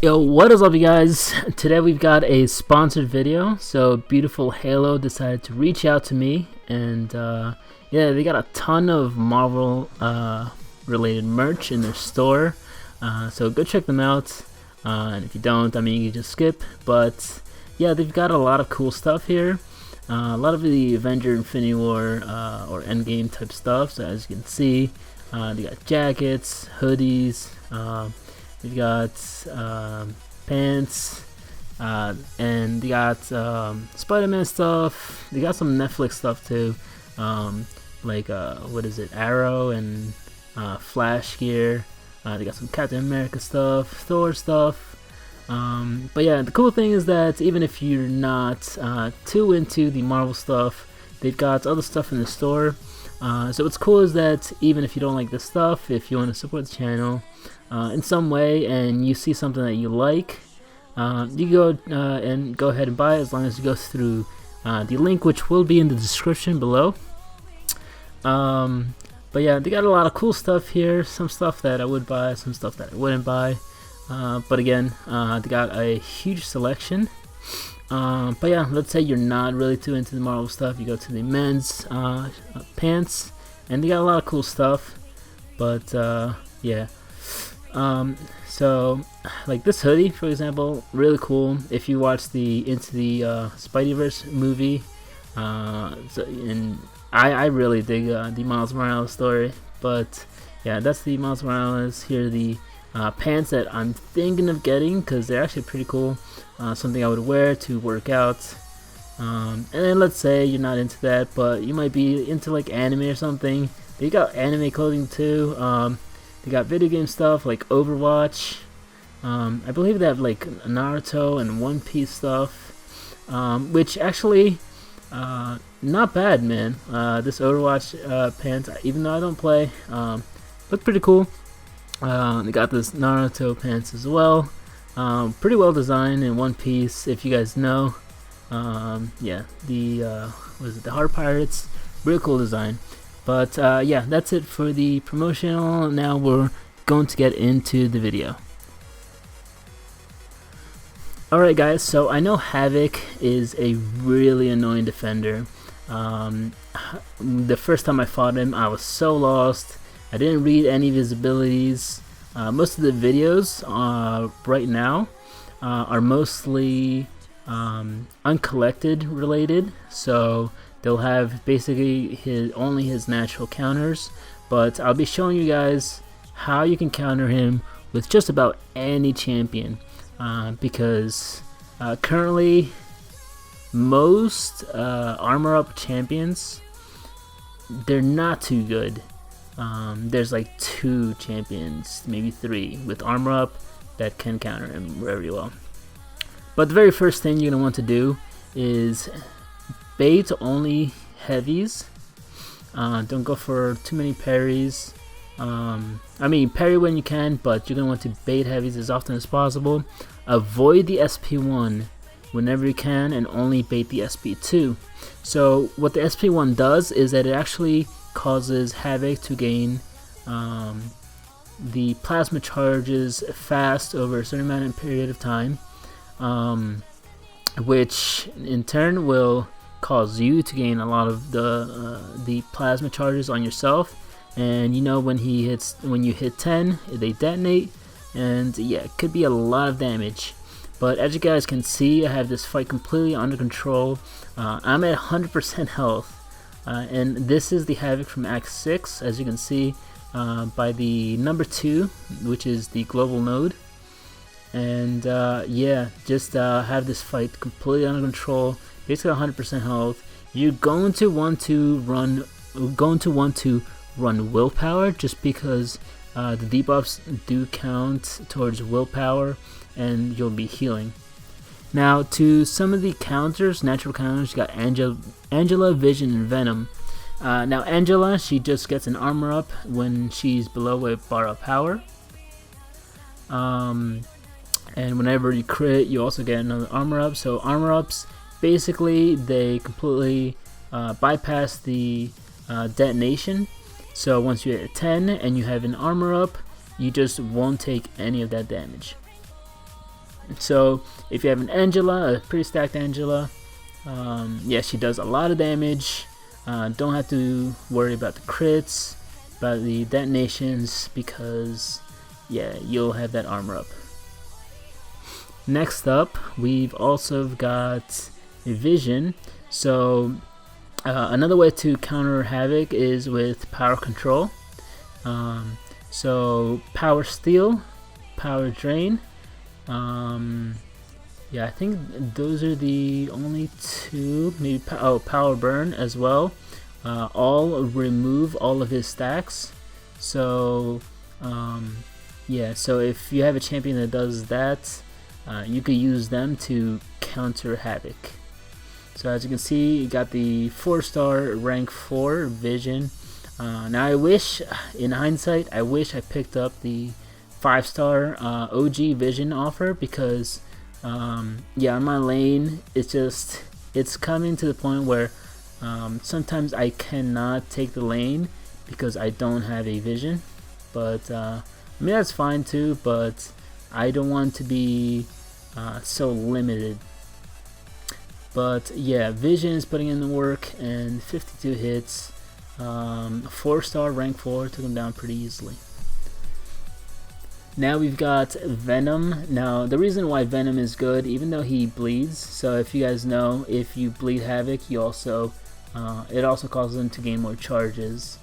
Yo, what is up, you guys? Today we've got a sponsored video. So Beautiful Halo decided to reach out to me, and yeah, they got a ton of Marvel related merch in their store. So go check them out. And if you don't, I mean, you can just skip. But yeah, they've got a lot of cool stuff here. A lot of the Avenger Infinity War or Endgame type stuff. So as you can see, they got jackets, hoodies. We've got pants, and they got Spider-Man stuff. They got some Netflix stuff too, like what is it, Arrow and Flash gear. They got some Captain America stuff, Thor stuff. But yeah, the cool thing is that even if you're not too into the Marvel stuff, they've got other stuff in the store. So what's cool is that even if you don't like this stuff, if you want to support the channel in some way and you see something that you like, you go and go ahead and buy it, as long as you go through the link, which will be in the description below. But yeah, they got a lot of cool stuff here, some stuff that I would buy, some stuff that I wouldn't buy. But again, they got a huge selection. But yeah, let's say you're not really too into the Marvel stuff, you go to the men's pants, and they got a lot of cool stuff. But yeah, so like this hoodie, for example, really cool. If you watch the Into the Spideyverse movie, and I really dig the Miles Morales story. But yeah, that's the Miles Morales. Here are the pants that I'm thinking of getting, because they're actually pretty cool. Something I would wear to work out. And then let's say you're not into that, but you might be into like anime or something. They got anime clothing too. They got video game stuff like Overwatch. I believe they have like Naruto and One Piece stuff, which actually not bad, man. This Overwatch pants, even though I don't play, look pretty cool. They got this Naruto pants as well. Pretty well designed in One Piece, if you guys know. Yeah, the what is it, the Heart Pirates, really cool design. But yeah, that's it for the promotional. Now we're going to get into the video. Alright guys, so I know Havoc is a really annoying defender. The first time I fought him, I was so lost. I didn't read any of his abilities. Most of the videos right now are mostly uncollected related, so they'll have basically only his natural counters. But I'll be showing you guys how you can counter him with just about any champion, because currently most armor up champions, they're not too good. There's like 2 champions, maybe 3 with armor up that can counter him very well. But the very first thing you're going to want to do is bait only heavies. Don't go for too many parries. I mean, parry when you can, but you're going to want to bait heavies as often as possible. Avoid the SP1 whenever you can, and only bait the SP2. So what the SP1 does is that it actually causes Havoc to gain the plasma charges fast over a certain amount of period of time, which in turn will cause you to gain a lot of the plasma charges on yourself. And you know, when you hit 10, they detonate, and yeah, it could be a lot of damage. But as you guys can see, I have this fight completely under control. I'm at 100% health. And this is the Havoc from Act 6, as you can see by the number 2, which is the global node. And yeah, just have this fight completely under control, basically 100% health. You're going to want to run willpower, just because the debuffs do count towards willpower, and you'll be healing. Now, to some of the counters, natural counters, you got Angela, Vision, and Venom. Now, Angela, she just gets an armor up when she's below a bar of power. And whenever you crit, you also get another armor up. So armor ups, basically, they completely bypass the detonation. So once you hit a 10 and you have an armor up, you just won't take any of that damage. So if you have an Angela, a pretty stacked Angela, yeah, she does a lot of damage. Don't have to worry about the crits, about the detonations, because yeah, you'll have that armor up. Next up, we've also got a Vision. So another way to counter Havoc is with power control. So power steal, power drain. Yeah, I think those are the only two. Maybe power burn as well. All remove all of his stacks. So yeah, so if you have a champion that does that, you could use them to counter Havoc. So as you can see, you got the 4-star rank 4 Vision. Now I wish, in hindsight, I wish I picked up the 5-star OG Vision offer, because yeah, on my lane, it's coming to the point where sometimes I cannot take the lane because I don't have a Vision. But I mean, that's fine too, but I don't want to be so limited. But yeah, Vision is putting in the work, and 52 hits, 4-star rank 4, took him down pretty easily. Now we've got Venom. Now the reason why Venom is good, even though he bleeds, so if you guys know, if you bleed Havoc, you also it also causes him to gain more charges.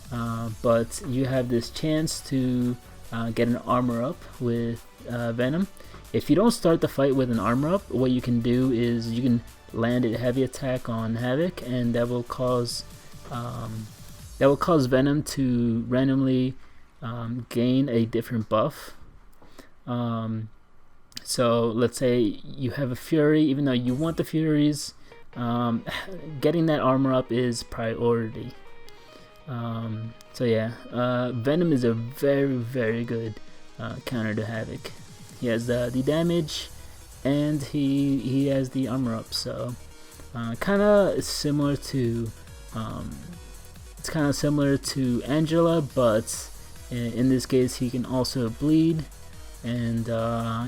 But you have this chance to get an armor up with Venom. If you don't start the fight with an armor up, what you can do is you can land a heavy attack on Havoc, and that will cause Venom to randomly gain a different buff. So let's say you have a Fury, even though you want the Furies, getting that armor up is priority. So yeah, Venom is a very, very good counter to Havoc. He has the damage, and he has the armor up. So kind of similar to Angela, but in this case he can also bleed, and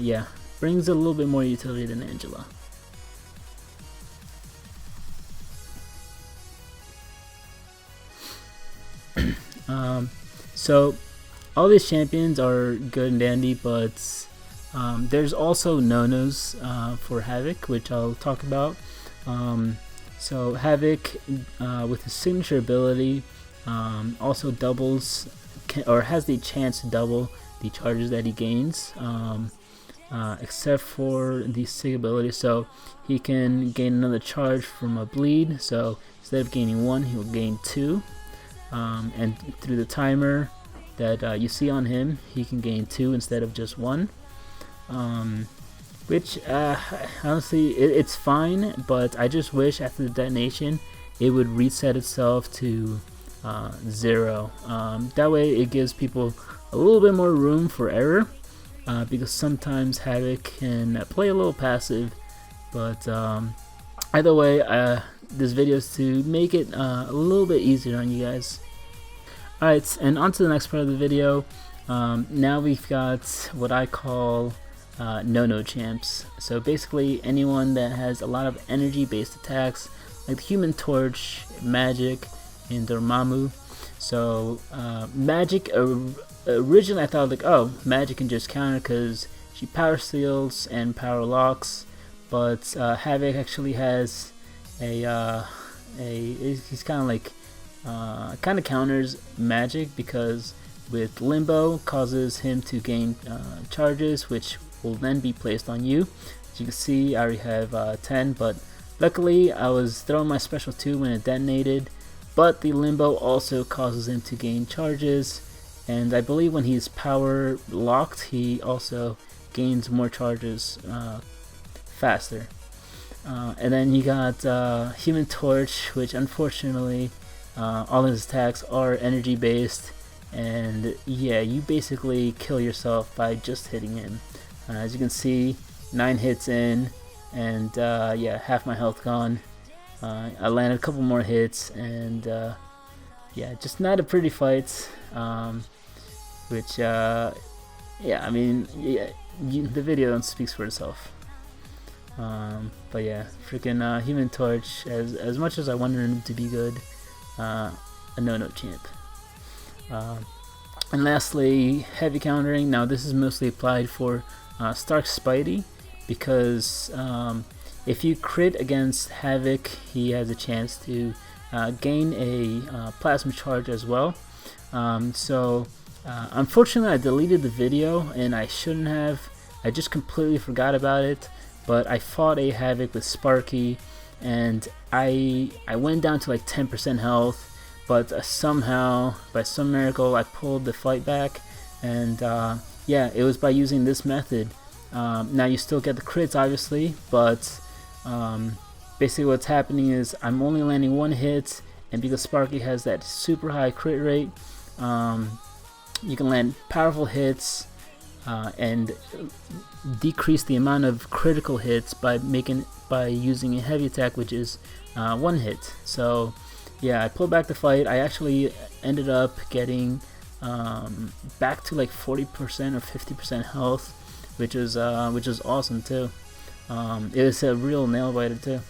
yeah, brings a little bit more utility than Angela. So all these champions are good and dandy, but there's also no-nos for Havoc, which I'll talk about. So Havoc, with his signature ability, also doubles, or has the chance to double the charges that he gains, except for the sig ability. So he can gain another charge from a bleed, so instead of gaining 1, he'll gain 2. And through the timer that you see on him, he can gain 2 instead of just 1. Which honestly, it's fine, but I just wish after the detonation it would reset itself to 0. That way it gives people a little bit more room for error, because sometimes Havoc can play a little passive. But either way, this video is to make it a little bit easier on you guys. Alright, and on to the next part of the video. Now we've got what I call no-no champs. So basically anyone that has a lot of energy based attacks, like the Human Torch, Magic, and Dormammu. So Magic, originally I thought like, oh, Magic can just counter because she power steals and power locks, but Havoc actually has he's kind of like counters Magic, because with Limbo causes him to gain charges, which will then be placed on you. As you can see, I already have 10, but luckily I was throwing my special 2 when it detonated, but the Limbo also causes him to gain charges, and I believe when he's power locked he also gains more charges faster. And then you got Human Torch, which unfortunately all his attacks are energy based, and yeah, you basically kill yourself by just hitting him. As you can see, 9 hits in, and yeah, half my health gone. I landed a couple more hits, and yeah, just not a pretty fight. Which yeah, I mean, yeah, the video speaks for itself. But yeah, freaking Human Torch. As much as I wanted him to be good, a no champ. And lastly, heavy countering. Now this is mostly applied for Stark Spidey, because if you crit against Havoc, he has a chance to gain a plasma charge as well. Unfortunately, I deleted the video, and I shouldn't have. I just completely forgot about it. But I fought a Havoc with Sparky, and I went down to like 10% health. But somehow, by some miracle, I pulled the fight back, and yeah, it was by using this method. Now you still get the crits, obviously, but basically what's happening is I'm only landing one hit, and because Sparky has that super high crit rate, you can land powerful hits and decrease the amount of critical hits by using a heavy attack, which is one hit. So yeah, I pulled back the fight. I actually ended up getting back to like 40% or 50% health, which was awesome too. It was a real nail biter too.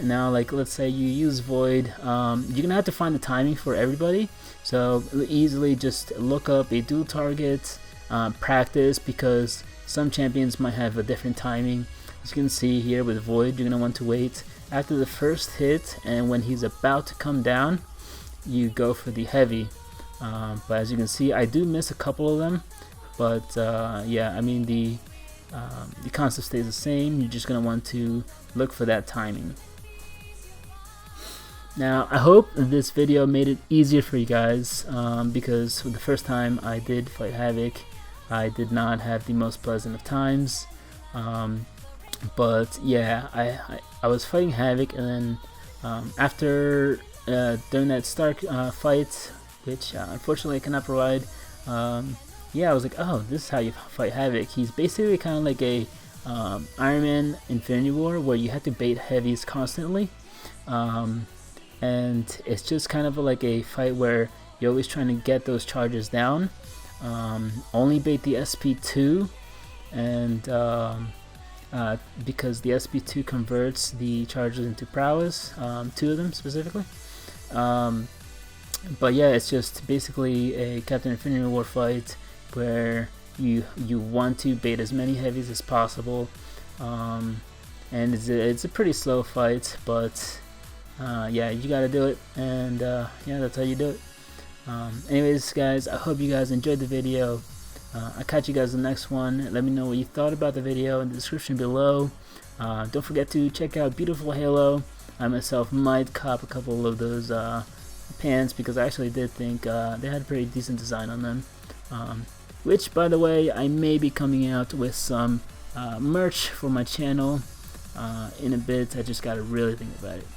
Now, like, let's say you use Void, you're gonna have to find the timing for everybody. So easily just look up a dual target, practice, because some champions might have a different timing. As you can see here with Void, you're gonna want to wait after the first hit, and when he's about to come down, you go for the heavy. But as you can see, I do miss a couple of them, but yeah, I mean the concept stays the same. You're just gonna want to look for that timing. Now, I hope this video made it easier for you guys, because for the first time I did fight Havoc, I did not have the most pleasant of times. But yeah, I was fighting Havoc, and then after during that Stark fight, which unfortunately I cannot provide, yeah, I was like, oh, this is how you fight Havoc. He's basically kind of like a Iron Man Infinity War, where you have to bait heavies constantly, and it's just kind of like a fight where you're always trying to get those charges down. Only bait the SP2, and because the SP2 converts the charges into prowess, 2 of them specifically. But yeah, it's just basically a Captain Infinity War fight where you want to bait as many heavies as possible, and it's a pretty slow fight, but yeah, you gotta do it, and yeah, that's how you do it. Anyways, guys, I hope you guys enjoyed the video. I'll catch you guys in the next one. Let me know what you thought about the video in the description below. Don't forget to check out Beautiful Halo. I myself might cop a couple of those pants, because I actually did think they had a pretty decent design on them. Which, by the way, I may be coming out with some merch for my channel in a bit. I just gotta really think about it.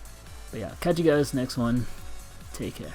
But yeah, catch you guys next one. Take care.